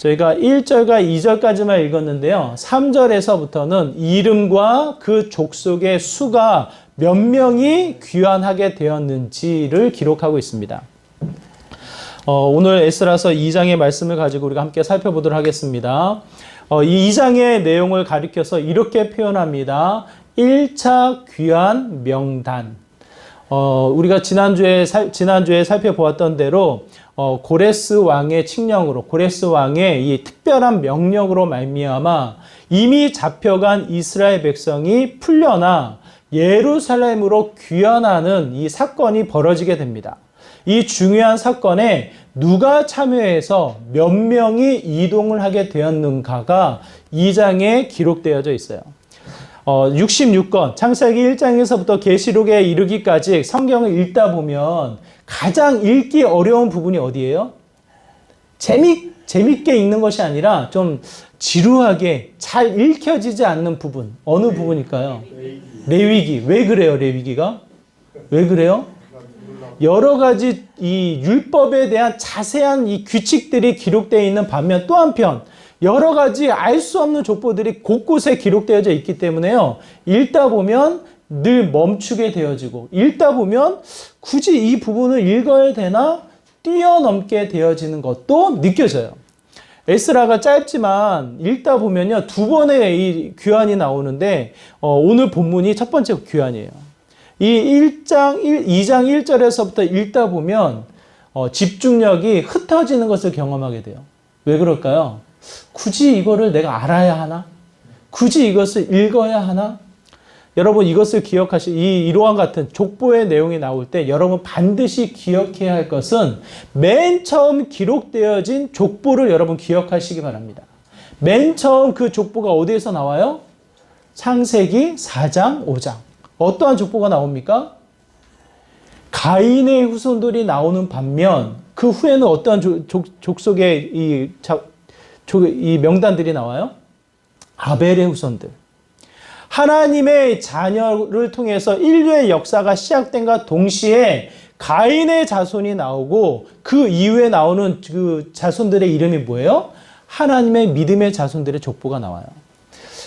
저희가 1절과 2절까지만 읽었는데요. 3절에서부터는 이름과 그 족속의 수가 몇 명이 귀환하게 되었는지를 기록하고 있습니다. 오늘 에스라서 2장의 말씀을 가지고 우리가 함께 살펴보도록 하겠습니다. 이 2장의 내용을 가리켜서 이렇게 표현합니다. 1차 귀환 명단. 우리가 지난주에 살펴보았던 대로 고레스 왕의 칙령으로, 고레스 왕의 이 특별한 명령으로 말미암아 이미 잡혀간 이스라엘 백성이 풀려나 예루살렘으로 귀환하는 이 사건이 벌어지게 됩니다. 이 중요한 사건에 누가 참여해서 몇 명이 이동을 하게 되었는가가 2장에 기록되어져 있어요. 66권, 창세기 1장에서부터 계시록에 이르기까지 성경을 읽다 보면 가장 읽기 어려운 부분이 어디예요? 재밌게 읽는 것이 아니라 좀 지루하게 잘 읽혀지지 않는 부분. 어느 부분일까요? 레위기. 왜 그래요, 레위기가? 왜 그래요? 여러 가지 이 율법에 대한 자세한 이 규칙들이 기록되어 있는 반면 또 한편 여러 가지 알 수 없는 족보들이 곳곳에 기록되어져 있기 때문에요. 읽다 보면 늘 멈추게 되어지고 읽다 보면 굳이 이 부분을 읽어야 되나 뛰어넘게 되어지는 것도 느껴져요. 에스라가 짧지만 읽다 보면요. 두 번의 이 귀환이 나오는데 오늘 본문이 첫 번째 귀환이에요. 이 2장 1절에서부터 읽다 보면 집중력이 흩어지는 것을 경험하게 돼요. 왜 그럴까요? 굳이 이거를 내가 알아야 하나? 굳이 이것을 읽어야 하나? 여러분 이것을 이러한 같은 족보의 내용이 나올 때 여러분 반드시 기억해야 할 것은 맨 처음 기록되어진 족보를 여러분 기억하시기 바랍니다. 맨 처음 그 족보가 어디에서 나와요? 창세기 4장, 5장. 어떠한 족보가 나옵니까? 가인의 후손들이 나오는 반면 그 후에는 어떠한 족속의 이 명단들이 나와요? 아벨의 후손들. 하나님의 자녀를 통해서 인류의 역사가 시작된과 동시에 가인의 자손이 나오고 그 이후에 나오는 그 자손들의 이름이 뭐예요? 하나님의 믿음의 자손들의 족보가 나와요.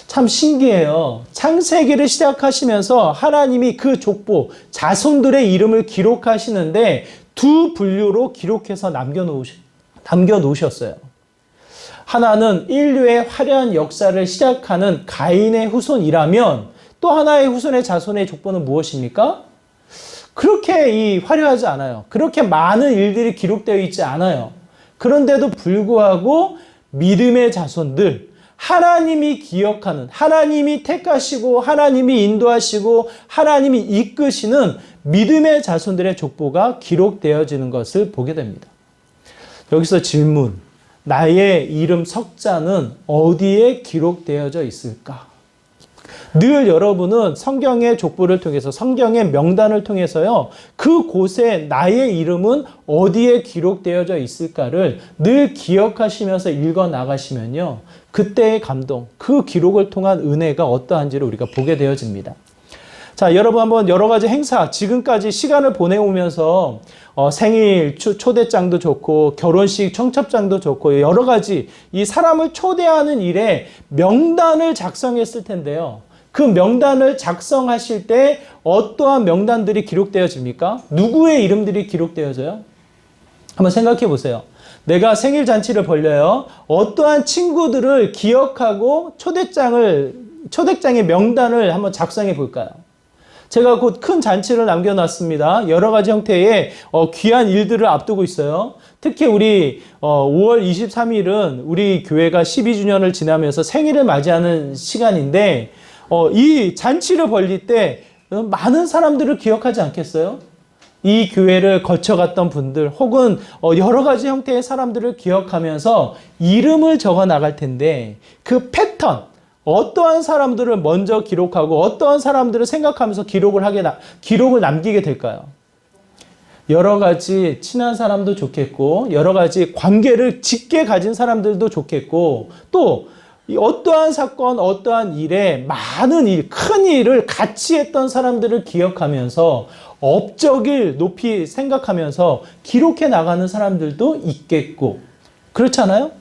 참 신기해요. 창세기를 시작하시면서 하나님이 그 족보, 자손들의 이름을 기록하시는데 두 분류로 기록해서 남겨놓으셨어요. 하나는 인류의 화려한 역사를 시작하는 가인의 후손이라면 또 하나의 후손의 자손의 족보는 무엇입니까? 그렇게 화려하지 않아요. 그렇게 많은 일들이 기록되어 있지 않아요. 그런데도 불구하고 믿음의 자손들, 하나님이 기억하는, 하나님이 택하시고 하나님이 인도하시고 하나님이 이끄시는 믿음의 자손들의 족보가 기록되어지는 것을 보게 됩니다. 여기서 질문. 나의 이름 석자는 어디에 기록되어져 있을까? 늘 여러분은 성경의 족보를 통해서 성경의 명단을 통해서요. 그곳에 나의 이름은 어디에 기록되어져 있을까를 늘 기억하시면서 읽어 나가시면요. 그때의 감동, 그 기록을 통한 은혜가 어떠한지를 우리가 보게 되어집니다. 자, 여러분 한번 여러 가지 행사, 지금까지 시간을 보내오면서 생일 초대장도 좋고 결혼식 청첩장도 좋고 여러 가지 이 사람을 초대하는 일에 명단을 작성했을 텐데요. 그 명단을 작성하실 때 어떠한 명단들이 기록되어집니까? 누구의 이름들이 기록되어져요? 한번 생각해 보세요. 내가 생일 잔치를 벌려요. 어떠한 친구들을 기억하고 초대장의 명단을 한번 작성해 볼까요? 제가 곧 큰 잔치를 남겨놨습니다. 여러 가지 형태의 귀한 일들을 앞두고 있어요. 특히 우리 5월 23일은 우리 교회가 12주년을 지나면서 생일을 맞이하는 시간인데 이 잔치를 벌릴 때 많은 사람들을 기억하지 않겠어요? 이 교회를 거쳐갔던 분들 혹은 여러 가지 형태의 사람들을 기억하면서 이름을 적어 나갈 텐데 그 패턴, 어떠한 사람들을 먼저 기록하고 어떠한 사람들을 생각하면서 기록을 남기게 될까요? 여러 가지 친한 사람도 좋겠고 여러 가지 관계를 짙게 가진 사람들도 좋겠고 또 어떠한 사건, 어떠한 일에 많은 일, 큰 일을 같이 했던 사람들을 기억하면서 업적을 높이 생각하면서 기록해 나가는 사람들도 있겠고 그렇잖아요?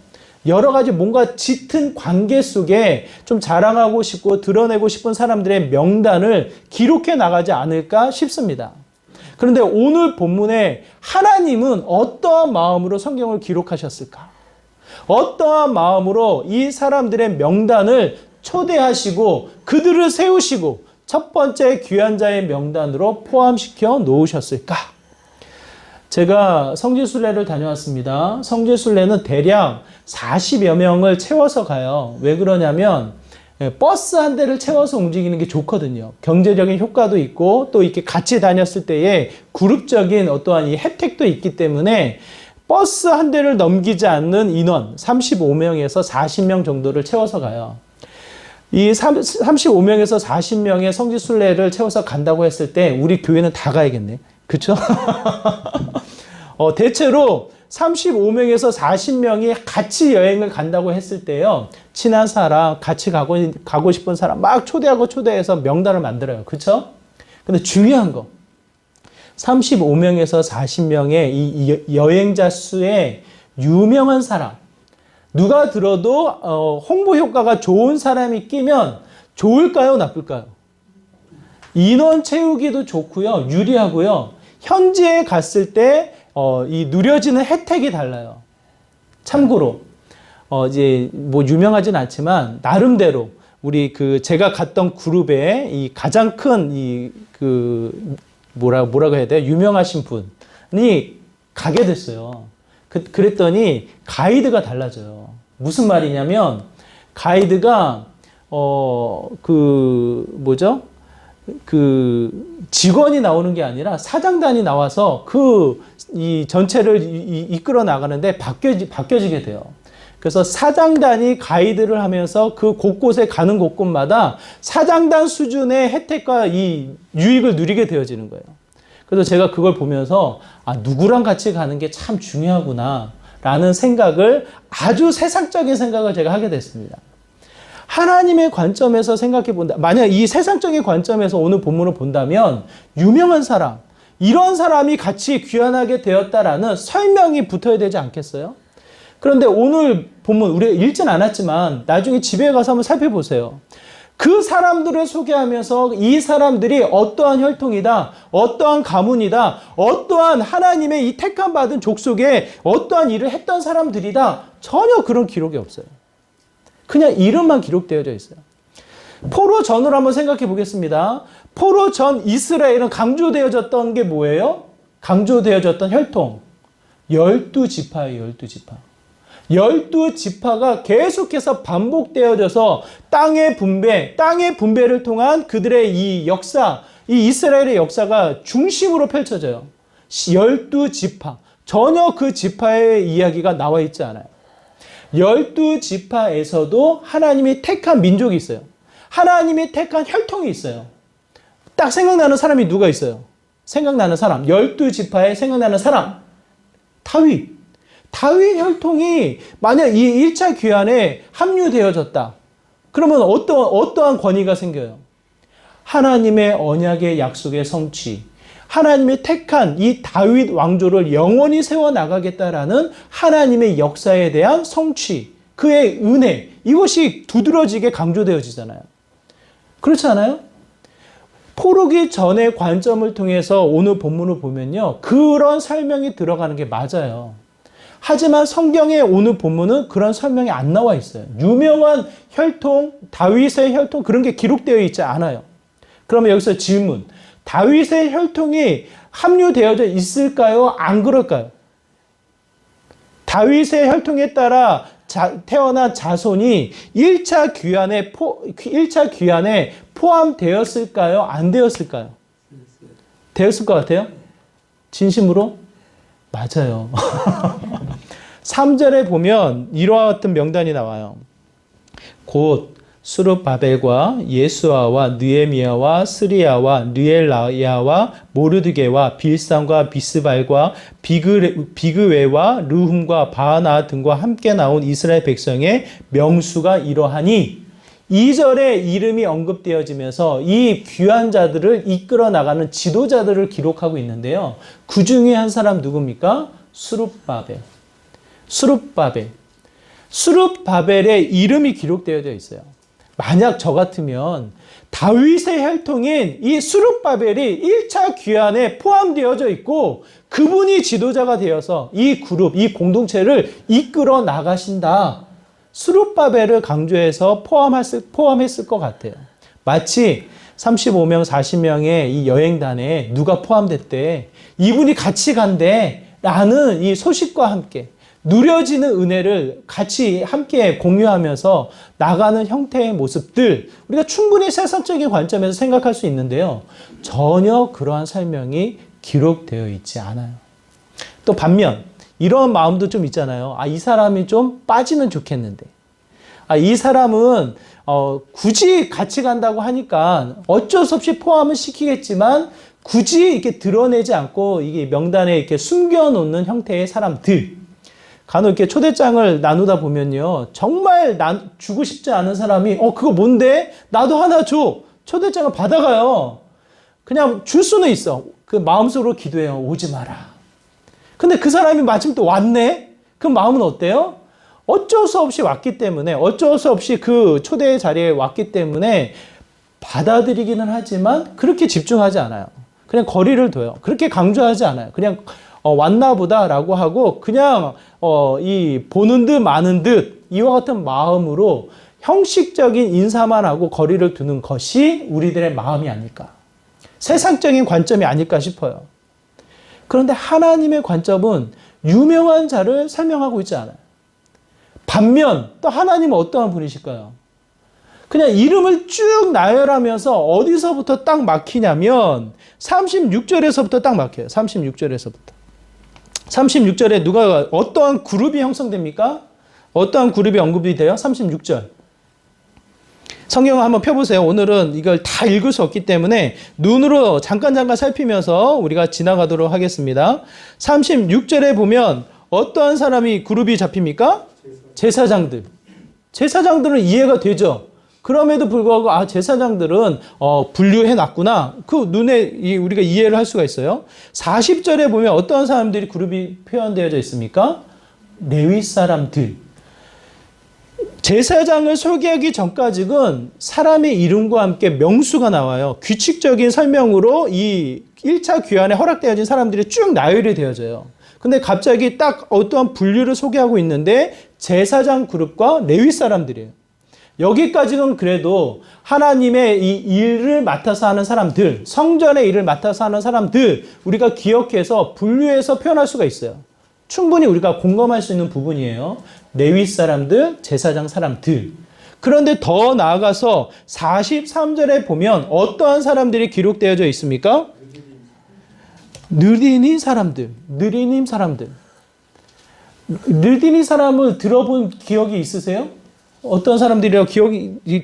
여러 가지 뭔가 짙은 관계 속에 좀 자랑하고 싶고 드러내고 싶은 사람들의 명단을 기록해 나가지 않을까 싶습니다. 그런데 오늘 본문에 하나님은 어떠한 마음으로 성경을 기록하셨을까? 어떠한 마음으로 이 사람들의 명단을 초대하시고 그들을 세우시고 첫 번째 귀한 자의 명단으로 포함시켜 놓으셨을까? 제가 성지순례를 다녀왔습니다. 성지순례는 대략 40여 명을 채워서 가요. 왜 그러냐면 버스 한 대를 채워서 움직이는 게 좋거든요. 경제적인 효과도 있고 또 이렇게 같이 다녔을 때에 그룹적인 어떠한 이 혜택도 있기 때문에 버스 한 대를 넘기지 않는 인원 35명에서 40명 정도를 채워서 가요. 이 35명에서 40명의 성지순례를 채워서 간다고 했을 때 우리 교회는 다 가야겠네. 그렇죠? 대체로 35명에서 40명이 같이 여행을 간다고 했을 때요. 친한 사람, 같이 가고 싶은 사람 막 초대해서 명단을 만들어요. 그렇죠? 근데 중요한 거. 35명에서 40명의 이 여행자 수에 유명한 사람, 누가 들어도 홍보 효과가 좋은 사람이 끼면 좋을까요? 나쁠까요? 인원 채우기도 좋고요. 유리하고요. 현지에 갔을 때 이 누려지는 혜택이 달라요. 참고로 이제 뭐 유명하진 않지만 나름대로 우리 제가 갔던 그룹에 이 가장 큰 뭐라고 해야 돼요? 유명하신 분이 가게 됐어요. 그랬더니 가이드가 달라져요. 무슨 말이냐면 가이드가 직원이 나오는 게 아니라 사장단이 나와서 이 전체를 이끌어 나가는데 바뀌어지게 돼요. 그래서 사장단이 가이드를 하면서 그 곳곳에 가는 곳곳마다 사장단 수준의 혜택과 이 유익을 누리게 되어지는 거예요. 그래서 제가 그걸 보면서 누구랑 같이 가는 게 참 중요하구나 라는 생각을 아주 세상적인 생각을 제가 하게 됐습니다. 하나님의 관점에서 생각해 본다. 만약 이 세상적인 관점에서 오늘 본문을 본다면 유명한 사람, 이런 사람이 같이 귀환하게 되었다라는 설명이 붙어야 되지 않겠어요? 그런데 오늘 본문 우리가 읽진 않았지만 나중에 집에 가서 한번 살펴보세요. 그 사람들을 소개하면서 이 사람들이 어떠한 혈통이다, 어떠한 가문이다, 어떠한 하나님의 이 택함 받은 족속에 어떠한 일을 했던 사람들이다. 전혀 그런 기록이 없어요. 그냥 이름만 기록되어져 있어요. 포로 전으로 한번 생각해 보겠습니다. 포로 전 이스라엘은 강조되어졌던 게 뭐예요? 강조되어졌던 혈통. 12지파예요, 12지파. 12지파가 계속해서 반복되어져서 땅의 분배를 통한 그들의 이 역사, 이 이스라엘의 역사가 중심으로 펼쳐져요. 12지파. 전혀 그 지파의 이야기가 나와 있지 않아요. 12지파에서도 하나님이 택한 민족이 있어요. 하나님이 택한 혈통이 있어요. 딱 생각나는 사람이 누가 있어요? 생각나는 사람. 12지파에 생각나는 사람. 다윗. 다윗 혈통이 만약 이 1차 귀환에 합류되어졌다. 그러면 어떠한 권위가 생겨요? 하나님의 언약의 약속의 성취. 하나님이 택한 이 다윗 왕조를 영원히 세워나가겠다라는 하나님의 역사에 대한 성취, 그의 은혜, 이것이 두드러지게 강조되어지잖아요. 그렇지 않아요? 포로기 전의 관점을 통해서 오늘 본문을 보면요. 그런 설명이 들어가는 게 맞아요. 하지만 성경에 오늘 본문은 그런 설명이 안 나와 있어요. 유명한 혈통, 다윗의 혈통 그런 게 기록되어 있지 않아요. 그러면 여기서 질문. 다윗의 혈통이 합류되어져 있을까요? 안 그럴까요? 다윗의 혈통에 따라 태어난 자손이 1차 귀환에 포함되었을까요? 안 되었을까요? 되었을 것 같아요? 진심으로? 맞아요. 3절에 보면 이와 같은 명단이 나와요. 곧 수룹바벨과 예수아와 느헤미야와 스리야와 느엘라야와 모르드게와 빌산과 비스발과 비그웨와 르훔과 바하나 등과 함께 나온 이스라엘 백성의 명수가 이러하니 2절에 이름이 언급되어지면서 이 귀한 자들을 이끌어 나가는 지도자들을 기록하고 있는데요. 그 중에 한 사람 누굽니까? 수룹바벨. 수룹바벨의 이름이 기록되어져 있어요. 만약 저 같으면 다윗의 혈통인 이 수룹바벨이 1차 귀환에 포함되어져 있고 그분이 지도자가 되어서 이 그룹, 이 공동체를 이끌어 나가신다. 수룹바벨을 강조해서 포함했을 것 같아요. 마치 35명, 40명의 이 여행단에 누가 포함됐대. 이분이 같이 간대. 라는 이 소식과 함께 누려지는 은혜를 같이 함께 공유하면서 나가는 형태의 모습들, 우리가 충분히 세상적인 관점에서 생각할 수 있는데요. 전혀 그러한 설명이 기록되어 있지 않아요. 또 반면 이런 마음도 좀 있잖아요. 이 사람이 좀 빠지면 좋겠는데. 이 사람은 굳이 같이 간다고 하니까 어쩔 수 없이 포함을 시키겠지만 굳이 이렇게 드러내지 않고 이게 명단에 이렇게 숨겨놓는 형태의 사람들. 간혹 이렇게 초대장을 나누다 보면요. 정말 주고 싶지 않은 사람이, 그거 뭔데? 나도 하나 줘. 초대장을 받아가요. 그냥 줄 수는 있어. 그 마음속으로 기도해요. 오지 마라. 근데 그 사람이 마침 또 왔네? 그 마음은 어때요? 어쩔 수 없이 왔기 때문에, 어쩔 수 없이 그 초대 자리에 왔기 때문에 받아들이기는 하지만 그렇게 집중하지 않아요. 그냥 거리를 둬요. 그렇게 강조하지 않아요. 그냥 왔나 보다라고 하고 그냥 이 보는 듯 마는 듯 이와 같은 마음으로 형식적인 인사만 하고 거리를 두는 것이 우리들의 마음이 아닐까. 세상적인 관점이 아닐까 싶어요. 그런데 하나님의 관점은 유명한 자를 설명하고 있지 않아요. 반면 또 하나님은 어떠한 분이실까요? 그냥 이름을 쭉 나열하면서 어디서부터 딱 막히냐면 36절에서부터 딱 막혀요. 36절에서부터. 36절에 누가 어떠한 그룹이 형성됩니까? 어떠한 그룹이 언급이 돼요? 36절. 성경을 한번 펴보세요. 오늘은 이걸 다 읽을 수 없기 때문에 눈으로 잠깐 살피면서 우리가 지나가도록 하겠습니다. 36절에 보면 어떠한 사람이 그룹이 잡힙니까? 제사장들. 제사장들은 이해가 되죠. 그럼에도 불구하고 제사장들은 분류해 놨구나. 그 눈에 우리가 이해를 할 수가 있어요. 40절에 보면 어떤 사람들이 그룹이 표현되어져 있습니까? 레위 사람들. 제사장을 소개하기 전까지는 사람의 이름과 함께 명수가 나와요. 규칙적인 설명으로 이 1차 귀환에 허락되어진 사람들이 쭉 나열이 되어져요. 근데 갑자기 딱 어떠한 분류를 소개하고 있는데 제사장 그룹과 레위 사람들이에요. 여기까지는 그래도 하나님의 이 일을 맡아서 하는 사람들, 성전의 일을 맡아서 하는 사람들 우리가 기억해서 분류해서 표현할 수가 있어요. 충분히 우리가 공감할 수 있는 부분이에요. 레위 사람들, 제사장 사람들. 그런데 더 나아가서 43절에 보면 어떠한 사람들이 기록되어져 있습니까? 느리니 사람들. 느리니 사람들. 느리니 사람을 들어본 기억이 있으세요? 어떤 사람들이라고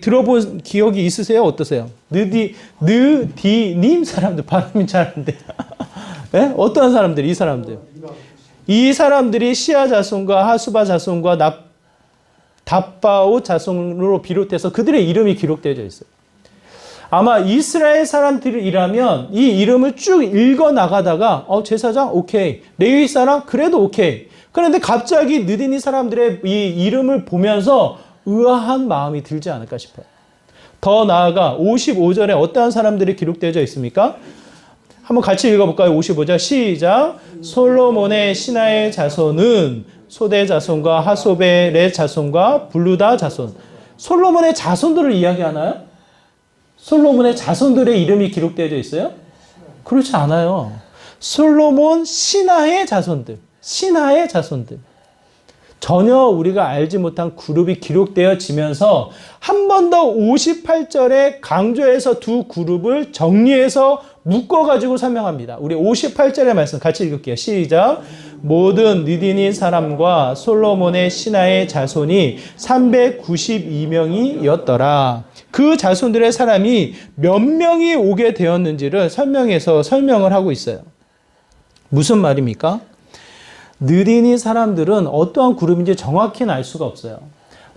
들어본 기억이 있으세요? 어떠세요? 느디님 사람들. 발음이 잘 안 돼요. 네? 어떠한 사람들? 이 사람들. 이 사람들이 시아 자손과 하수바 자손과 답바오 자손으로 비롯해서 그들의 이름이 기록되어져 있어요. 아마 이스라엘 사람들이라면 이 이름을 쭉 읽어 나가다가 제사장 오케이, 레위 사람 그래도 오케이. 그런데 갑자기 느디니 사람들의 이 이름을 보면서 의아한 마음이 들지 않을까 싶어요. 더 나아가 55절에 어떠한 사람들이 기록되어져 있습니까? 한번 같이 읽어볼까요? 55절 시작. 솔로몬의 신하의 자손은 소대 자손과 하소벨의 자손과 블루다 자손. 솔로몬의 자손들을 이야기하나요? 솔로몬의 자손들의 이름이 기록되어져 있어요? 그렇지 않아요. 솔로몬 신하의 자손들. 신하의 자손들. 전혀 우리가 알지 못한 그룹이 기록되어지면서 한 번 더 58절에 강조해서 두 그룹을 정리해서 묶어가지고 설명합니다. 우리 58절의 말씀 같이 읽을게요. 시작. 모든 느디니 사람과 솔로몬의 신하의 자손이 392명이었더라. 그 자손들의 사람이 몇 명이 오게 되었는지를 설명을 하고 있어요. 무슨 말입니까? 느디니 사람들은 어떠한 그룹인지 정확히는 알 수가 없어요.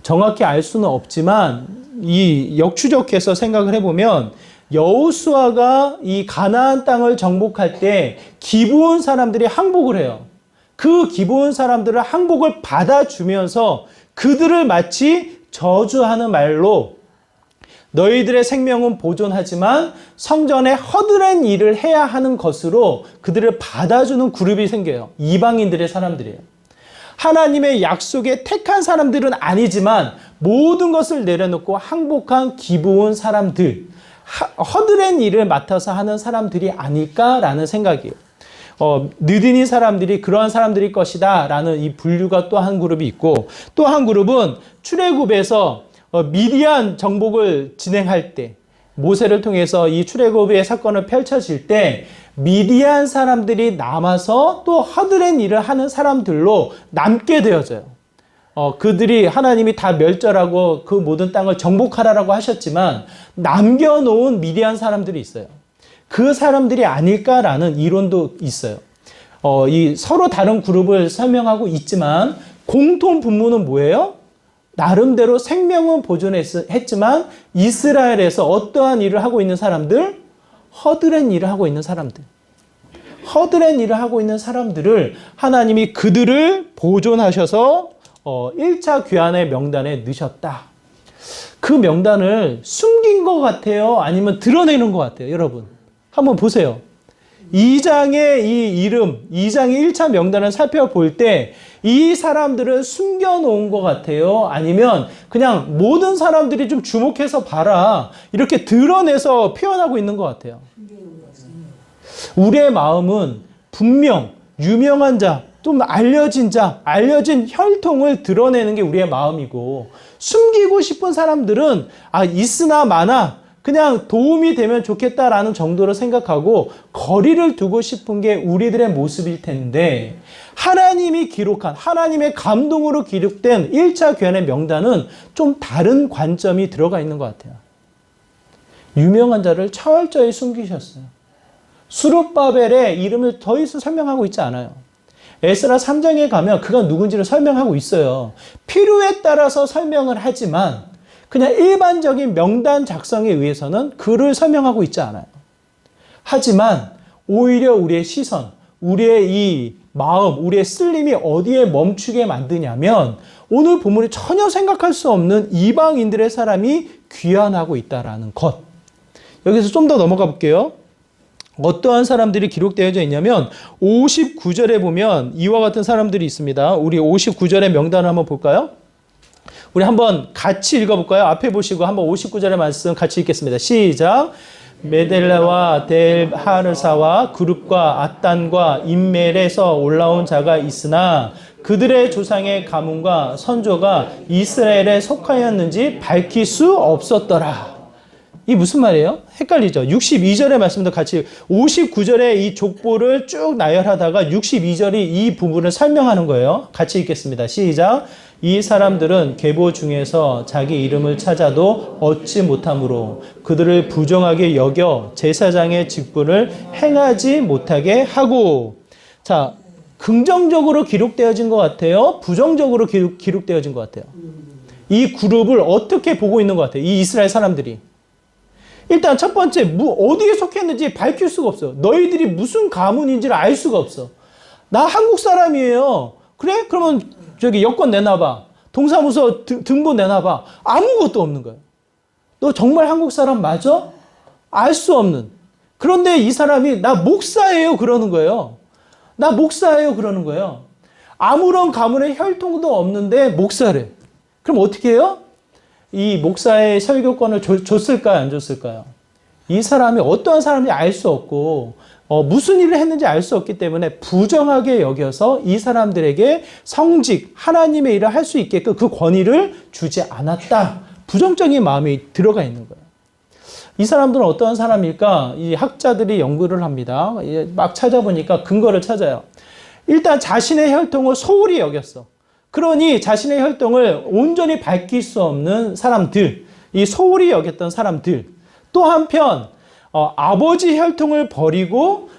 정확히 알 수는 없지만 이 역추적해서 생각을 해보면 여호수아가 이 가나안 땅을 정복할 때 기브온 사람들이 항복을 해요. 그 기브온 사람들을 항복을 받아주면서 그들을 마치 저주하는 말로 너희들의 생명은 보존하지만 성전에 허드렛 일을 해야 하는 것으로 그들을 받아주는 그룹이 생겨요. 이방인들의 사람들이에요. 하나님의 약속에 택한 사람들은 아니지만 모든 것을 내려놓고 항복한 기브온 사람들, 허드렛 일을 맡아서 하는 사람들이 아닐까라는 생각이에요. 느디니 사람들이 그러한 사람들일 것이다 라는 이 분류가 또 한 그룹이 있고, 또 한 그룹은 출애굽에서 미디안 정복을 진행할 때, 모세를 통해서 이 출애굽의 사건을 펼쳐질 때 미디안 사람들이 남아서 또 허드렛 일을 하는 사람들로 남게 되어져요. 그들이 하나님이 다 멸절하고 그 모든 땅을 정복하라라고 하셨지만 남겨놓은 미디안 사람들이 있어요. 그 사람들이 아닐까라는 이론도 있어요. 이 서로 다른 그룹을 설명하고 있지만 공통 분모는 뭐예요? 나름대로 생명은 보존했지만 이스라엘에서 어떠한 일을 하고 있는 사람들? 허드렛 일을 하고 있는 사람들. 허드렛 일을 하고 있는 사람들을 하나님이 그들을 보존하셔서 1차 귀환의 명단에 넣으셨다. 그 명단을 숨긴 것 같아요? 아니면 드러내는 것 같아요? 여러분 한번 보세요. 2장의 이 이름, 2장의 1차 명단을 살펴볼 때 이 사람들은 숨겨놓은 것 같아요? 아니면 그냥 모든 사람들이 좀 주목해서 봐라 이렇게 드러내서 표현하고 있는 것 같아요? 우리의 마음은 분명 유명한 자, 좀 알려진 자, 알려진 혈통을 드러내는 게 우리의 마음이고, 숨기고 싶은 사람들은 있으나 마나 그냥 도움이 되면 좋겠다라는 정도로 생각하고 거리를 두고 싶은 게 우리들의 모습일 텐데, 하나님이 기록한, 하나님의 감동으로 기록된 1차 귀환의 명단은 좀 다른 관점이 들어가 있는 것 같아요. 유명한 자를 철저히 숨기셨어요. 수룹바벨의 이름을 더 이상 설명하고 있지 않아요. 에스라 3장에 가면 그가 누군지를 설명하고 있어요. 필요에 따라서 설명을 하지만 그냥 일반적인 명단 작성에 의해서는 그를 설명하고 있지 않아요. 하지만 오히려 우리의 시선, 우리의 이 마음, 우리의 쓸림이 어디에 멈추게 만드냐면 오늘 본문이 전혀 생각할 수 없는 이방인들의 사람이 귀환하고 있다는 것. 여기서 좀 더 넘어가 볼게요. 어떠한 사람들이 기록되어져 있냐면 59절에 보면 이와 같은 사람들이 있습니다. 우리 59절의 명단을 한번 볼까요? 우리 한번 같이 읽어볼까요? 앞에 보시고 한번 59절의 말씀 같이 읽겠습니다. 시작. 메델라와 델하르사와 그룹과 아단과 인멜에서 올라온 자가 있으나 그들의 조상의 가문과 선조가 이스라엘에 속하였는지 밝힐 수 없었더라. 이 무슨 말이에요? 헷갈리죠? 62절의 말씀도 같이 59절의 이 족보를 쭉 나열하다가 62절이 이 부분을 설명하는 거예요. 같이 읽겠습니다. 시작. 이 사람들은 계보 중에서 자기 이름을 찾아도 얻지 못하므로 그들을 부정하게 여겨 제사장의 직분을 행하지 못하게 하고. 자, 긍정적으로 기록되어진 것 같아요? 부정적으로 기록되어진 것 같아요? 이 그룹을 어떻게 보고 있는 것 같아요? 이 이스라엘 사람들이. 일단 첫 번째, 어디에 속했는지 밝힐 수가 없어요. 너희들이 무슨 가문인지를 알 수가 없어. 나 한국 사람이에요. 그래? 그러면 저기 여권 내놔봐. 동사무소 등본 내놔봐. 아무것도 없는 거예요. 너 정말 한국 사람 맞아? 알 수 없는. 그런데 이 사람이 나 목사예요 그러는 거예요. 나 목사예요 그러는 거예요. 아무런 가문의 혈통도 없는데 목사래. 그럼 어떻게 해요? 이 목사의 설교권을 줬을까요? 안 줬을까요? 이 사람이 어떠한 사람인지 알 수 없고 무슨 일을 했는지 알 수 없기 때문에 부정하게 여겨서 이 사람들에게 성직, 하나님의 일을 할 수 있게끔 그 권위를 주지 않았다. 부정적인 마음이 들어가 있는 거예요. 이 사람들은 어떠한 사람일까? 이 학자들이 연구를 합니다. 막 찾아보니까 근거를 찾아요. 일단 자신의 혈통을 소홀히 여겼어. 그러니 자신의 혈통을 온전히 밝힐 수 없는 사람들, 이 소홀히 여겼던 사람들. 또 한편 아버지 혈통을 버리고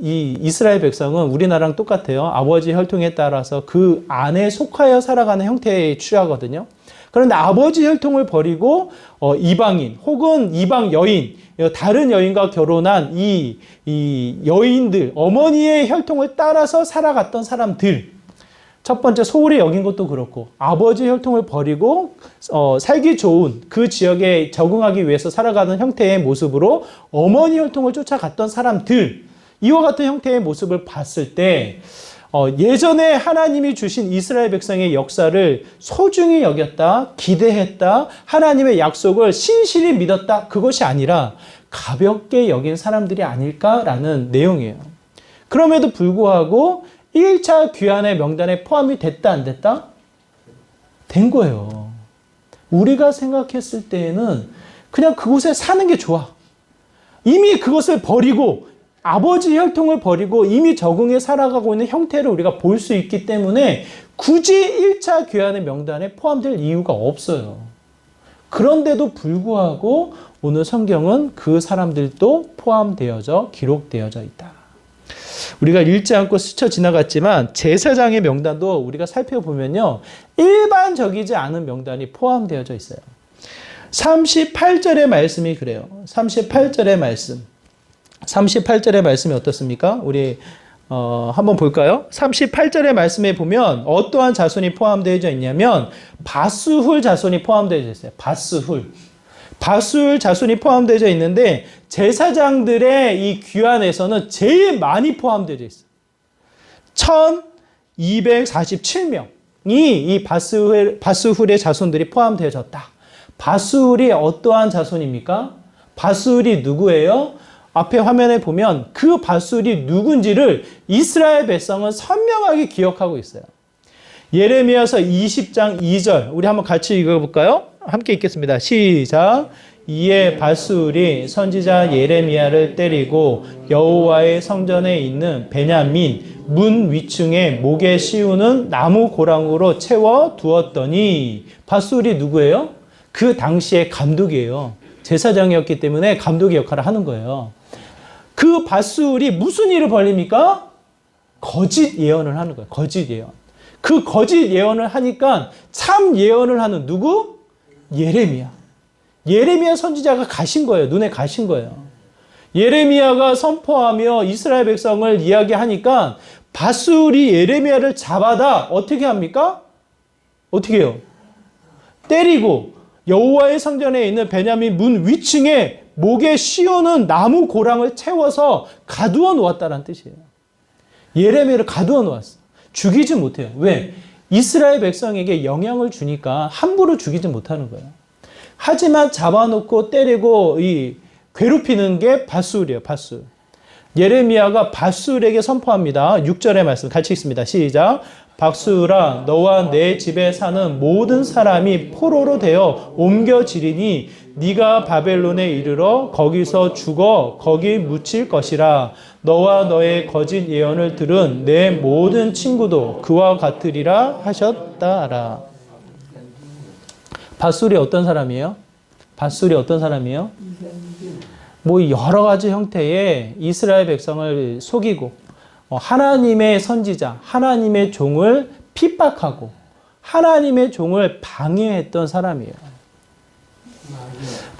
이 이스라엘 백성은 우리나라랑 똑같아요. 아버지 혈통에 따라서 그 안에 속하여 살아가는 형태에 취하거든요. 그런데 아버지 혈통을 버리고 이방인 혹은 이방 여인, 다른 여인과 결혼한 이 여인들, 어머니의 혈통을 따라서 살아갔던 사람들. 첫 번째 소홀히 여긴 것도 그렇고 아버지 혈통을 버리고 살기 좋은 그 지역에 적응하기 위해서 살아가는 형태의 모습으로 어머니 혈통을 쫓아갔던 사람들, 이와 같은 형태의 모습을 봤을 때 예전에 하나님이 주신 이스라엘 백성의 역사를 소중히 여겼다, 기대했다, 하나님의 약속을 신실히 믿었다, 그것이 아니라 가볍게 여긴 사람들이 아닐까라는 내용이에요. 그럼에도 불구하고 1차 귀환의 명단에 포함이 됐다 안 됐다? 된 거예요. 우리가 생각했을 때에는 그냥 그곳에 사는 게 좋아. 이미 그것을 버리고 아버지 혈통을 버리고 이미 적응해 살아가고 있는 형태를 우리가 볼 수 있기 때문에 굳이 1차 귀환의 명단에 포함될 이유가 없어요. 그런데도 불구하고 오늘 성경은 그 사람들도 포함되어져 기록되어져 있다. 우리가 읽지 않고 스쳐 지나갔지만 제사장의 명단도 우리가 살펴보면요, 일반적이지 않은 명단이 포함되어져 있어요. 38절의 말씀이 그래요. 38절의 말씀. 38절의 말씀이 어떻습니까? 우리 한번 볼까요? 38절의 말씀에 보면 어떠한 자손이 포함되어져 있냐면 바스훌 자손이 포함되어져 있어요. 바스훌 자손이 포함되어져 있는데 제사장들의 이 귀환에서는 제일 많이 포함되어져 있어요. 1247명이 이 바스훌의 자손들이 포함되어졌다. 바스훌이 어떠한 자손입니까? 바스훌이 누구예요? 앞에 화면에 보면 그 바스훌이 누군지를 이스라엘 백성은 선명하게 기억하고 있어요. 예레미야서 20장 2절 우리 한번 같이 읽어볼까요? 함께 읽겠습니다. 시작. 이에 바스훌이 선지자 예레미야를 때리고 여호와의 성전에 있는 베냐민 문 위층에 목에 씌우는 나무 고랑으로 채워 두었더니, 바스훌이 누구예요? 그 당시의 감독이에요. 제사장이었기 때문에 감독의 역할을 하는 거예요. 그 바스훌이 무슨 일을 벌립니까? 거짓 예언을 하는 거예요. 거짓 예언. 그 거짓 예언을 하니까 참 예언을 하는 누구? 예레미야. 예레미야 선지자가 가신 거예요. 눈에 가신 거예요. 예레미야가 선포하며 이스라엘 백성을 이야기하니까 바스훌이 예레미야를 잡아다 어떻게 합니까? 어떻게 해요? 때리고 여호와의 성전에 있는 베냐민 문 위층에 목에 씌우는 나무 고랑을 채워서 가두어 놓았다는 뜻이에요. 예레미야를 가두어 놓았어. 죽이지 못해요. 왜? 이스라엘 백성에게 영향을 주니까 함부로 죽이지 못하는 거예요. 하지만 잡아놓고 때리고 괴롭히는 게 바스훌이에요. 바스훌. 예레미야가 바스훌에게 선포합니다. 6절의 말씀 같이 읽습니다. 시작. 바스훌아, 너와 내 집에 사는 모든 사람이 포로로 되어 옮겨지리니 네가 바벨론에 이르러 거기서 죽어 거기 묻힐 것이라. 너와 너의 거짓 예언을 들은 내 모든 친구도 그와 같으리라 하셨다라. 바스훌이 어떤 사람이에요? 바스훌이 어떤 사람이에요? 뭐 여러 가지 형태의 이스라엘 백성을 속이고 하나님의 선지자, 하나님의 종을 핍박하고 하나님의 종을 방해했던 사람이에요.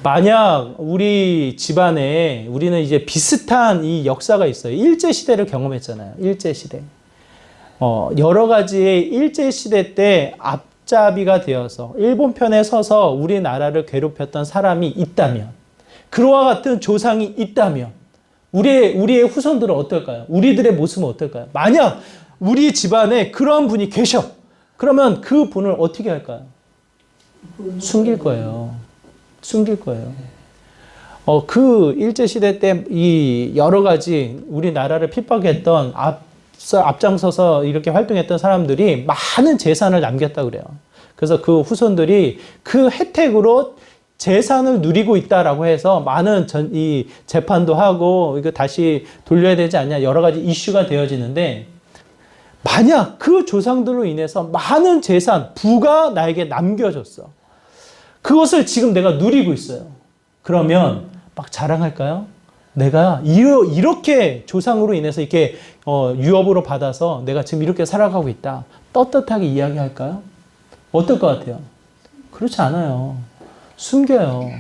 만약 우리 집안에 우리는 이제 비슷한 이 역사가 있어요. 일제시대를 경험했잖아요. 일제시대. 여러 가지의 일제시대 때 앞잡이가 되어서 일본 편에 서서 우리나라를 괴롭혔던 사람이 있다면, 그와 같은 조상이 있다면 우리의 후손들은 어떨까요? 우리들의 모습은 어떨까요? 만약 우리 집안에 그런 분이 계셔. 그러면 그 분을 어떻게 할까요? 숨길 거예요. 숨길 거예요. 그 일제시대 때 이 여러 가지 우리나라를 핍박했던 앞장서서 이렇게 활동했던 사람들이 많은 재산을 남겼다 그래요. 그래서 그 후손들이 그 혜택으로 재산을 누리고 있다라고 해서 많은 이 재판도 하고 이거 다시 돌려야 되지 않냐 여러 가지 이슈가 되어지는데, 만약 그 조상들로 인해서 많은 재산, 부가 나에게 남겨졌어. 그것을 지금 내가 누리고 있어요. 그러면 막 자랑할까요? 내가 이렇게 조상으로 인해서 이렇게 유업으로 받아서 내가 지금 이렇게 살아가고 있다. 떳떳하게 이야기할까요? 어떨 것 같아요? 그렇지 않아요. 숨겨요.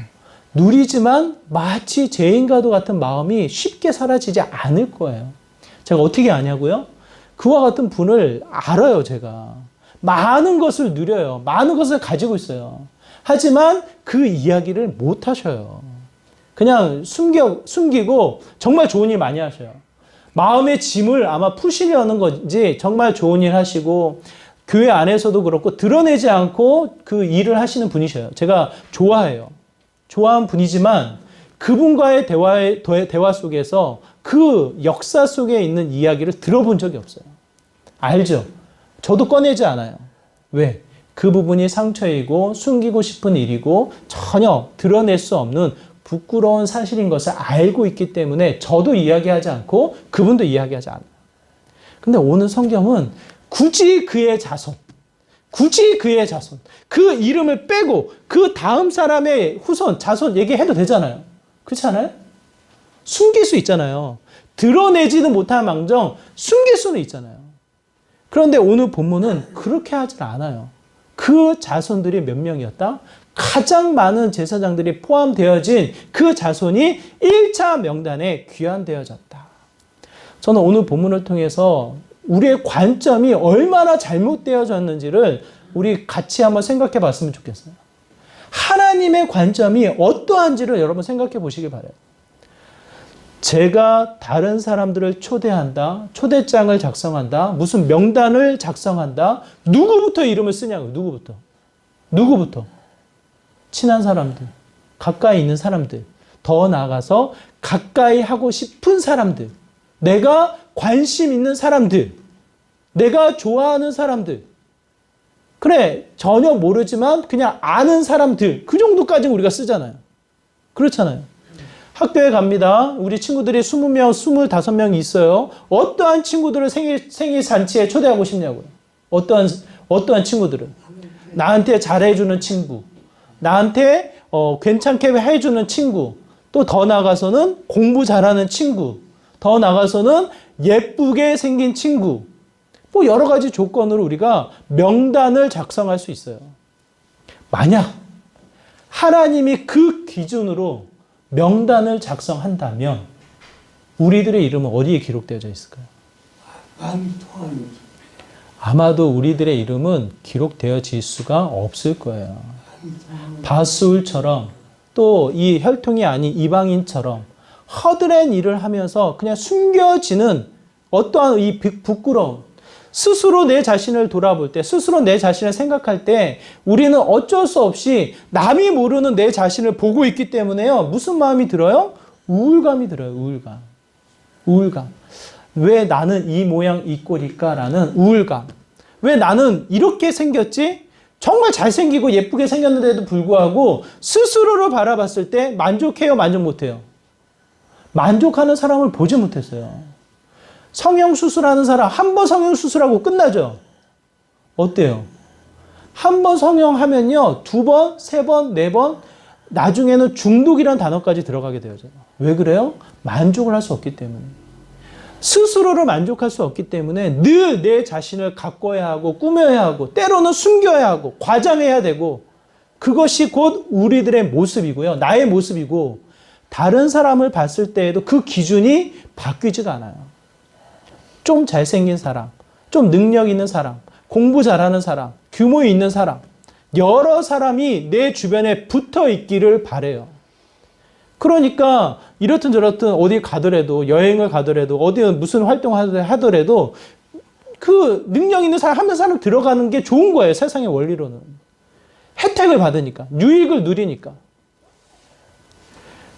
누리지만 마치 죄인과도 같은 마음이 쉽게 사라지지 않을 거예요. 제가 어떻게 아냐고요? 그와 같은 분을 알아요, 제가. 많은 것을 누려요. 많은 것을 가지고 있어요. 하지만 그 이야기를 못 하셔요. 그냥 숨기고 정말 좋은 일 많이 하셔요. 마음의 짐을 아마 푸시려는 건지 정말 좋은 일 하시고 교회 안에서도 그렇고 드러내지 않고 그 일을 하시는 분이셔요. 제가 좋아해요. 좋아하는 분이지만 그분과의 대화 속에서 그 역사 속에 있는 이야기를 들어본 적이 없어요. 알죠? 저도 꺼내지 않아요. 왜? 그 부분이 상처이고 숨기고 싶은 일이고 전혀 드러낼 수 없는 부끄러운 사실인 것을 알고 있기 때문에 저도 이야기하지 않고 그분도 이야기하지 않아요. 근데 오늘 성경은 굳이 그의 자손, 그 이름을 빼고 그 다음 사람의 후손, 자손 얘기해도 되잖아요. 그렇지 않아요? 숨길 수 있잖아요. 드러내지는 못할 망정 숨길 수는 있잖아요. 그런데 오늘 본문은 그렇게 하질 않아요. 그 자손들이 몇 명이었다? 가장 많은 제사장들이 포함되어진 그 자손이 1차 명단에 귀환되어졌다. 저는 오늘 본문을 통해서 우리의 관점이 얼마나 잘못되어졌는지를 우리 같이 한번 생각해 봤으면 좋겠어요. 하나님의 관점이 어떠한지를 여러분 생각해 보시기 바라요. 제가 다른 사람들을 초대한다, 초대장을 작성한다, 무슨 명단을 작성한다, 누구부터 이름을 쓰냐고요, 누구부터? 친한 사람들, 가까이 있는 사람들, 더 나아가서 가까이 하고 싶은 사람들, 내가 관심 있는 사람들, 내가 좋아하는 사람들, 그래, 전혀 모르지만 그냥 아는 사람들, 그 정도까지는 우리가 쓰잖아요. 그렇잖아요. 학교에 갑니다. 우리 친구들이 20명, 25명이 있어요. 어떠한 친구들을 생일 잔치에 초대하고 싶냐고요. 어떠한 친구들은. 나한테 잘해주는 친구, 나한테 괜찮게 해주는 친구, 또 더 나가서는 공부 잘하는 친구, 더 나가서는 예쁘게 생긴 친구, 뭐 여러 가지 조건으로 우리가 명단을 작성할 수 있어요. 만약 하나님이 그 기준으로 명단을 작성한다면 우리들의 이름은 어디에 기록되어져 있을까요? 아마도 우리들의 이름은 기록되어질 수가 없을 거예요. 바수울처럼 또 이 혈통이 아닌 이방인처럼 허드렛 일을 하면서 그냥 숨겨지는 어떠한 이 부끄러움, 스스로 내 자신을 돌아볼 때, 스스로 내 자신을 생각할 때 우리는 어쩔 수 없이 남이 모르는 내 자신을 보고 있기 때문에요. 무슨 마음이 들어요? 우울감이 들어요. 우울감. 왜 나는 이 모양 이 꼴일까라는 우울감. 왜 나는 이렇게 생겼지? 정말 잘생기고 예쁘게 생겼는데도 불구하고 스스로를 바라봤을 때 만족해요? 만족 못해요? 만족하는 사람을 보지 못했어요. 성형수술하는 사람 한 번 성형수술하고 끝나죠? 어때요? 한 번 성형하면요, 2번, 3번, 4번, 나중에는 중독이라는 단어까지 들어가게 되어져요. 왜 그래요? 만족을 할 수 없기 때문에. 스스로를 만족할 수 없기 때문에 늘 내 자신을 가꿔야 하고 꾸며야 하고 때로는 숨겨야 하고 과장해야 되고 그것이 곧 우리들의 모습이고요. 나의 모습이고 다른 사람을 봤을 때에도 그 기준이 바뀌지가 않아요. 좀 잘생긴 사람, 좀 능력 있는 사람, 공부 잘하는 사람, 규모 있는 사람, 여러 사람이 내 주변에 붙어 있기를 바라요. 그러니까 이렇든 저렇든 어디 가더라도, 여행을 가더라도, 어디 무슨 활동을 하더라도 그 능력 있는 사람, 한 사람 들어가는 게 좋은 거예요. 세상의 원리로는. 혜택을 받으니까, 유익을 누리니까.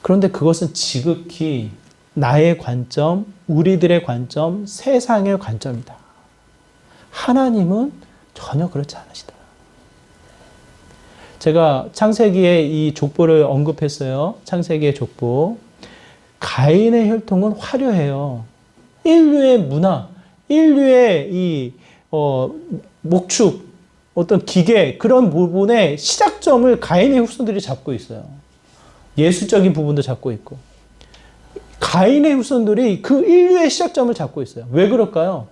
그런데 그것은 지극히 나의 관점, 우리들의 관점, 세상의 관점이다. 하나님은 전혀 그렇지 않으시다. 제가 창세기에 이 족보를 언급했어요. 창세기의 족보. 가인의 혈통은 화려해요. 인류의 문화, 인류의 이 목축, 어떤 기계 그런 부분의 시작점을 가인의 후손들이 잡고 있어요. 예술적인 부분도 잡고 있고. 가인의 후손들이 그 인류의 시작점을 잡고 있어요. 왜 그럴까요?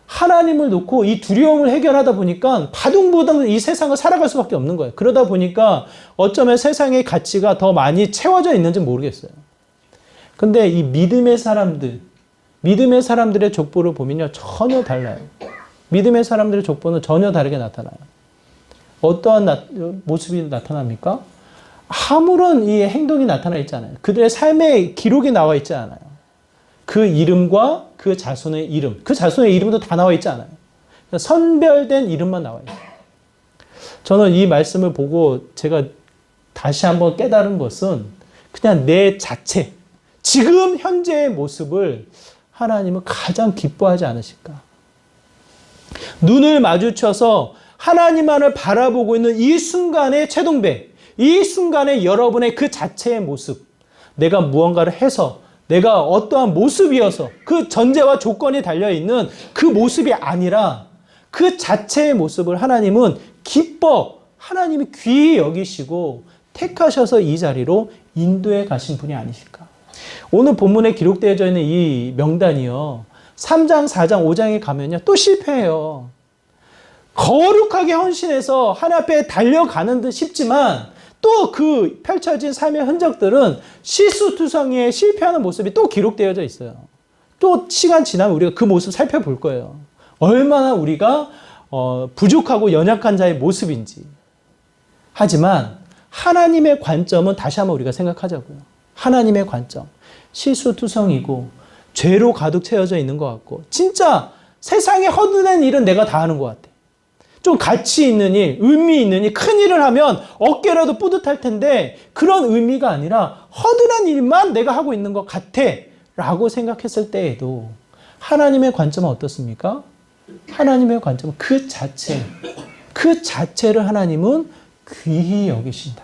하나님을 놓고 이 두려움을 해결하다 보니까 바둥바둥 이 세상을 살아갈 수밖에 없는 거예요. 그러다 보니까 어쩌면 세상의 가치가 더 많이 채워져 있는지 모르겠어요. 근데 이 믿음의 사람들, 믿음의 사람들의 족보를 보면요, 전혀 달라요. 믿음의 사람들의 족보는 전혀 다르게 나타나요. 어떠한 모습이 나타납니까? 아무런 이 행동이 나타나 있지 않아요. 그들의 삶의 기록이 나와 있지 않아요. 그 이름과 그 자손의 이름, 그 자손의 이름도 다 나와 있지 않아요. 선별된 이름만 나와 있어요. 저는 이 말씀을 보고 제가 다시 한번 깨달은 것은 그냥 내 자체, 지금 현재의 모습을 하나님은 가장 기뻐하지 않으실까. 눈을 마주쳐서 하나님만을 바라보고 있는 이 순간의 최동배, 이 순간의 여러분의 그 자체의 모습, 내가 무언가를 해서 내가 어떠한 모습이어서 그 전제와 조건이 달려있는 그 모습이 아니라 그 자체의 모습을 하나님은 기뻐, 하나님이 귀히 여기시고 택하셔서 이 자리로 인도해 가신 분이 아니실까. 오늘 본문에 기록되어져 있는 이 명단이요, 3장, 4장, 5장에 가면요 또 실패해요. 거룩하게 헌신해서 하나님 앞에 달려가는 듯 싶지만 또 그 펼쳐진 삶의 흔적들은 실수투성이에 실패하는 모습이 또 기록되어져 있어요. 또 시간 지나면 우리가 그 모습 살펴볼 거예요. 얼마나 우리가 부족하고 연약한 자의 모습인지. 하지만 하나님의 관점은 다시 한번 우리가 생각하자고요. 하나님의 관점. 실수투성이고 죄로 가득 채워져 있는 것 같고 진짜 세상에 허드렛 일은 내가 다 하는 것 같아. 좀 가치 있는 일, 의미 있는 일, 큰 일을 하면 어깨라도 뿌듯할 텐데 그런 의미가 아니라 허드렛 일만 내가 하고 있는 것 같아 라고 생각했을 때에도 하나님의 관점은 어떻습니까? 하나님의 관점은 그 자체를 하나님은 귀히 여기신다.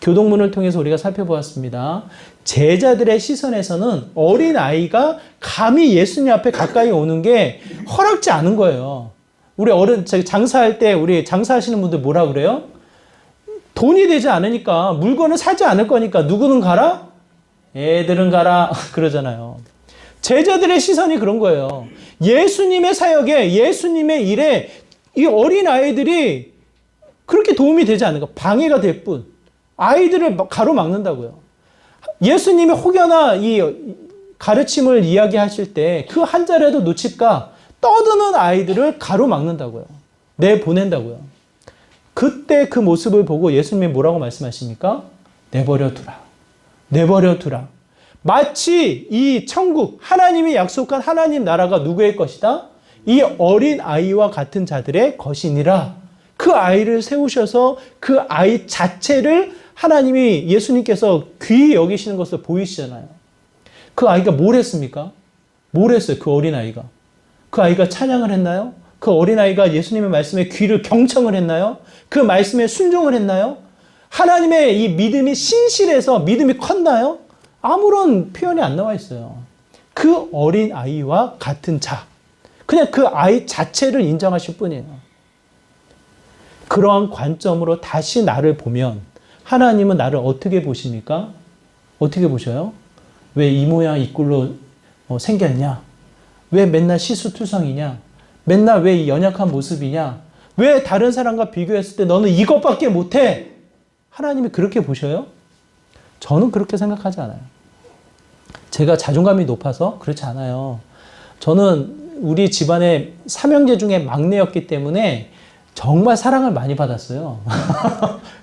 교동문을 통해서 우리가 살펴보았습니다. 제자들의 시선에서는 어린아이가 감히 예수님 앞에 가까이 오는 게 허락지 않은 거예요. 우리 장사할 때 우리 장사하시는 분들 뭐라 그래요? 돈이 되지 않으니까 물건을 사지 않을 거니까 누구는 가라? 애들은 가라 그러잖아요. 제자들의 시선이 그런 거예요. 예수님의 사역에 예수님의 일에 이 어린아이들이 그렇게 도움이 되지 않는 거, 방해가 될 뿐. 아이들을 가로막는다고요. 예수님이 혹여나 이 가르침을 이야기하실 때 그 한 자리라도 놓칠까 떠드는 아이들을 가로막는다고요. 내보낸다고요. 그때 그 모습을 보고 예수님이 뭐라고 말씀하십니까? 내버려 두라. 내버려 두라. 마치 이 천국, 하나님이 약속한 하나님 나라가 누구의 것이다? 이 어린 아이와 같은 자들의 것이니라. 그 아이를 세우셔서 그 아이 자체를 하나님이 예수님께서 귀히 여기시는 것을 보이시잖아요. 그 아이가 뭘 했습니까? 뭘 했어요? 그 어린아이가. 그 아이가 찬양을 했나요? 그 어린아이가 예수님의 말씀에 귀를 경청을 했나요? 그 말씀에 순종을 했나요? 하나님의 이 믿음이 신실해서 믿음이 컸나요? 아무런 표현이 안 나와 있어요. 그 어린아이와 같은 자. 그냥 그 아이 자체를 인정하실 뿐이에요. 그러한 관점으로 다시 나를 보면 하나님은 나를 어떻게 보십니까? 어떻게 보셔요? 왜 이 모양 이 꼴로 생겼냐? 왜 맨날 시수투성이냐? 맨날 왜 이 연약한 모습이냐? 왜 다른 사람과 비교했을 때 너는 이것밖에 못해? 하나님이 그렇게 보셔요? 저는 그렇게 생각하지 않아요. 제가 자존감이 높아서 그렇지 않아요. 저는 우리 집안의 삼형제 중에 막내였기 때문에 정말 사랑을 많이 받았어요.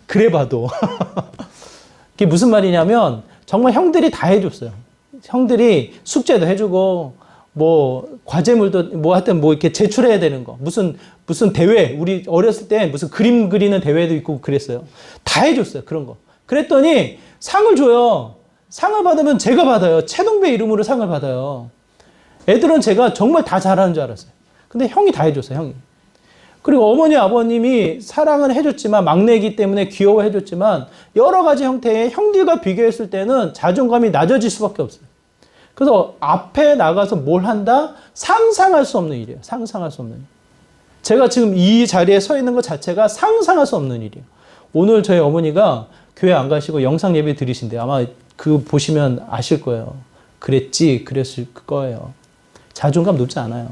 그래 봐도. 그게 무슨 말이냐면 정말 형들이 다 해줬어요. 형들이 숙제도 해주고 뭐 과제물도 뭐 하여튼 뭐 이렇게 제출해야 되는 거 무슨 대회, 우리 어렸을 때 무슨 그림 그리는 대회도 있고 그랬어요. 다 해줬어요. 그런 거. 그랬더니 상을 줘요. 상을 받으면 제가 받아요. 최동배 이름으로 상을 받아요. 애들은 제가 정말 다 잘하는 줄 알았어요. 근데 형이 다 해줬어요. 형이. 그리고 어머니 아버님이 사랑은 해줬지만 막내이기 때문에 귀여워해줬지만 여러 가지 형태의 형들과 비교했을 때는 자존감이 낮아질 수밖에 없어요. 그래서 앞에 나가서 뭘 한다? 상상할 수 없는 일이에요. 상상할 수 없는 일. 제가 지금 이 자리에 서 있는 것 자체가 상상할 수 없는 일이에요. 오늘 저희 어머니가 교회 안 가시고 영상 예배 드리신대요. 아마 그 보시면 아실 거예요. 그랬을 거예요. 자존감 높지 않아요.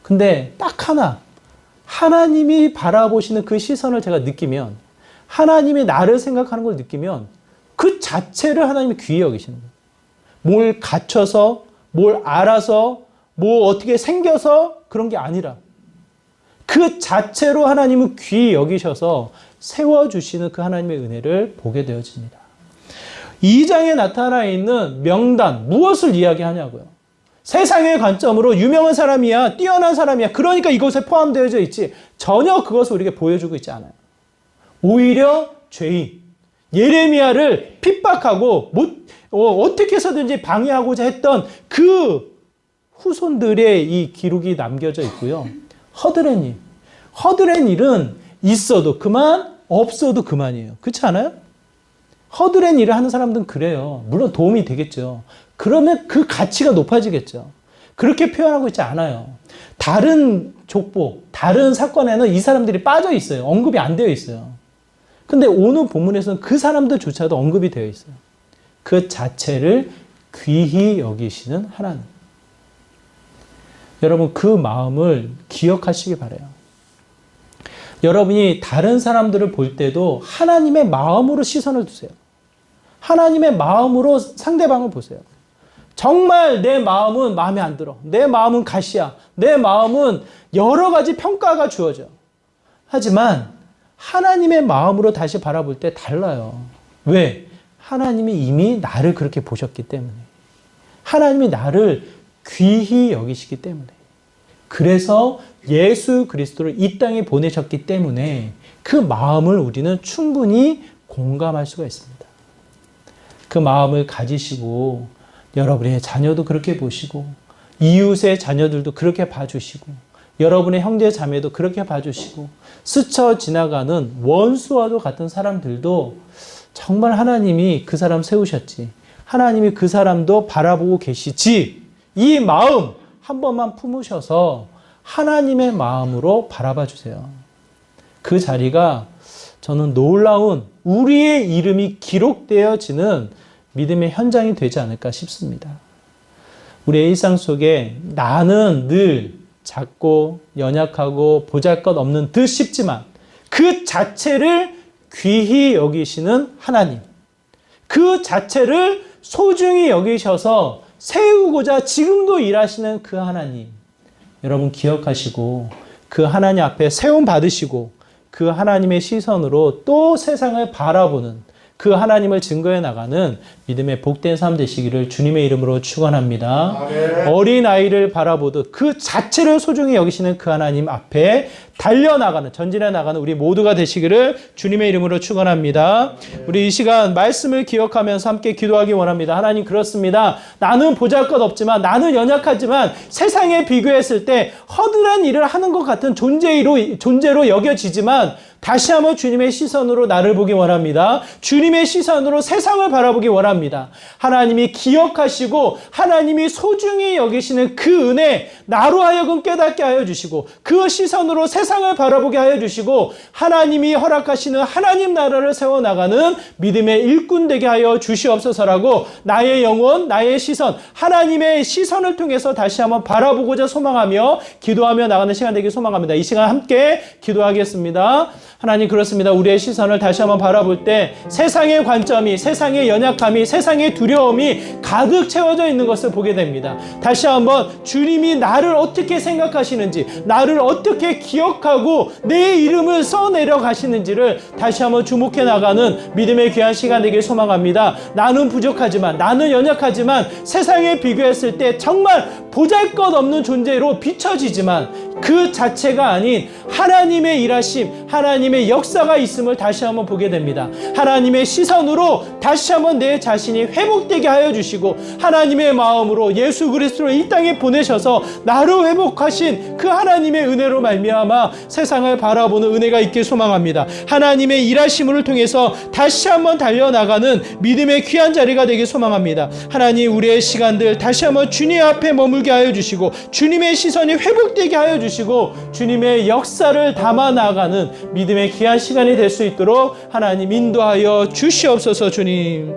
근데 딱 하나, 하나님이 바라보시는 그 시선을 제가 느끼면, 하나님이 나를 생각하는 걸 느끼면 그 자체를 하나님이 귀히 여기시는 거예요. 뭘 갖춰서 뭘 알아서, 뭐 어떻게 생겨서 그런 게 아니라 그 자체로 하나님은 귀히 여기셔서 세워주시는 그 하나님의 은혜를 보게 되어집니다. 2장에 나타나 있는 명단, 무엇을 이야기하냐고요. 세상의 관점으로 유명한 사람이야, 뛰어난 사람이야, 그러니까 이것에 포함되어져 있지, 전혀 그것을 우리에게 보여주고 있지 않아요. 오히려 죄인, 예레미야를 핍박하고 어떻게 해서든지 방해하고자 했던 그 후손들의 이 기록이 남겨져 있고요. 허드렛 일은 있어도 그만, 없어도 그만이에요. 그렇지 않아요? 허드렛 일을 하는 사람들은 그래요. 물론 도움이 되겠죠. 그러면 그 가치가 높아지겠죠. 그렇게 표현하고 있지 않아요. 다른 족보, 다른 사건에는 이 사람들이 빠져 있어요. 언급이 안 되어 있어요. 근데 오늘 본문에서는 그 사람들조차도 언급이 되어 있어요. 그 자체를 귀히 여기시는 하나님. 여러분, 그 마음을 기억하시기 바라요. 여러분이 다른 사람들을 볼 때도 하나님의 마음으로 시선을 두세요. 하나님의 마음으로 상대방을 보세요. 정말 내 마음은 마음에 안 들어. 내 마음은 가시야. 내 마음은 여러 가지 평가가 주어져. 하지만 하나님의 마음으로 다시 바라볼 때 달라요. 왜? 하나님이 이미 나를 그렇게 보셨기 때문에. 하나님이 나를 귀히 여기시기 때문에. 그래서 예수 그리스도를 이 땅에 보내셨기 때문에 그 마음을 우리는 충분히 공감할 수가 있습니다. 그 마음을 가지시고 여러분의 자녀도 그렇게 보시고 이웃의 자녀들도 그렇게 봐주시고 여러분의 형제 자매도 그렇게 봐주시고 스쳐 지나가는 원수와도 같은 사람들도 정말 하나님이 그 사람 세우셨지, 하나님이 그 사람도 바라보고 계시지, 이 마음 한 번만 품으셔서 하나님의 마음으로 바라봐 주세요. 그 자리가 저는 놀라운 우리의 이름이 기록되어지는 믿음의 현장이 되지 않을까 싶습니다. 우리의 일상 속에 나는 늘 작고 연약하고 보잘것없는 듯 싶지만 그 자체를 귀히 여기시는 하나님, 그 자체를 소중히 여기셔서 세우고자 지금도 일하시는 그 하나님, 여러분 기억하시고 그 하나님 앞에 세움 받으시고 그 하나님의 시선으로 또 세상을 바라보는 그 하나님을 증거해 나가는 믿음의 복된 삶 되시기를 주님의 이름으로 축원합니다. 어린아이를 바라보듯 그 자체를 소중히 여기시는 그 하나님 앞에 달려나가는, 전진해 나가는 우리 모두가 되시기를 주님의 이름으로 축원합니다. 우리 이 시간 말씀을 기억하면서 함께 기도하기 원합니다. 하나님, 그렇습니다. 나는 보잘것없지만, 나는 연약하지만 세상에 비교했을 때 허드렛 일을 하는 것 같은 존재로 여겨지지만 다시 한번 주님의 시선으로 나를 보기 원합니다. 주님의 시선으로 세상을 바라보기 원합니다. 하나님이 기억하시고 하나님이 소중히 여기시는 그 은혜, 나로 하여금 깨닫게 하여 주시고 그 시선으로 세상을 바라보게 하여 주시고 하나님이 허락하시는 하나님 나라를 세워나가는 믿음의 일꾼 되게 하여 주시옵소서라고 나의 영혼, 나의 시선, 하나님의 시선을 통해서 다시 한번 바라보고자 소망하며 기도하며 나가는 시간 되길 소망합니다. 이 시간 함께 기도하겠습니다. 하나님, 그렇습니다. 우리의 시선을 다시 한번 바라볼 때 세상의 관점이, 세상의 연약함이, 세상의 두려움이 가득 채워져 있는 것을 보게 됩니다. 다시 한번 주님이 나를 어떻게 생각하시는지, 나를 어떻게 기억하고 내 이름을 써내려 가시는지를 다시 한번 주목해 나가는 믿음의 귀한 시간 되길 소망합니다. 나는 부족하지만, 나는 연약하지만 세상에 비교했을 때 정말 보잘것없는 존재로 비춰지지만 그 자체가 아닌 하나님의 일하심, 하나님의 역사가 있음을 다시 한번 보게 됩니다. 하나님의 시선으로 다시 한번 내 자신이 회복되게 하여 주시고 하나님의 마음으로 예수 그리스도를 이 땅에 보내셔서 나를 회복하신 그 하나님의 은혜로 말미암아 세상을 바라보는 은혜가 있길 소망합니다. 하나님의 일하심을 통해서 다시 한번 달려나가는 믿음의 귀한 자리가 되길 소망합니다. 하나님, 우리의 시간들 다시 한번 주님 앞에 머물게 하여 주시고 주님의 시선이 회복되게 하여 주시고 주님의 역사를 담아 나가는 믿음의 귀한 시간이 될 수 있도록 하나님 인도하여 주시옵소서. 주님,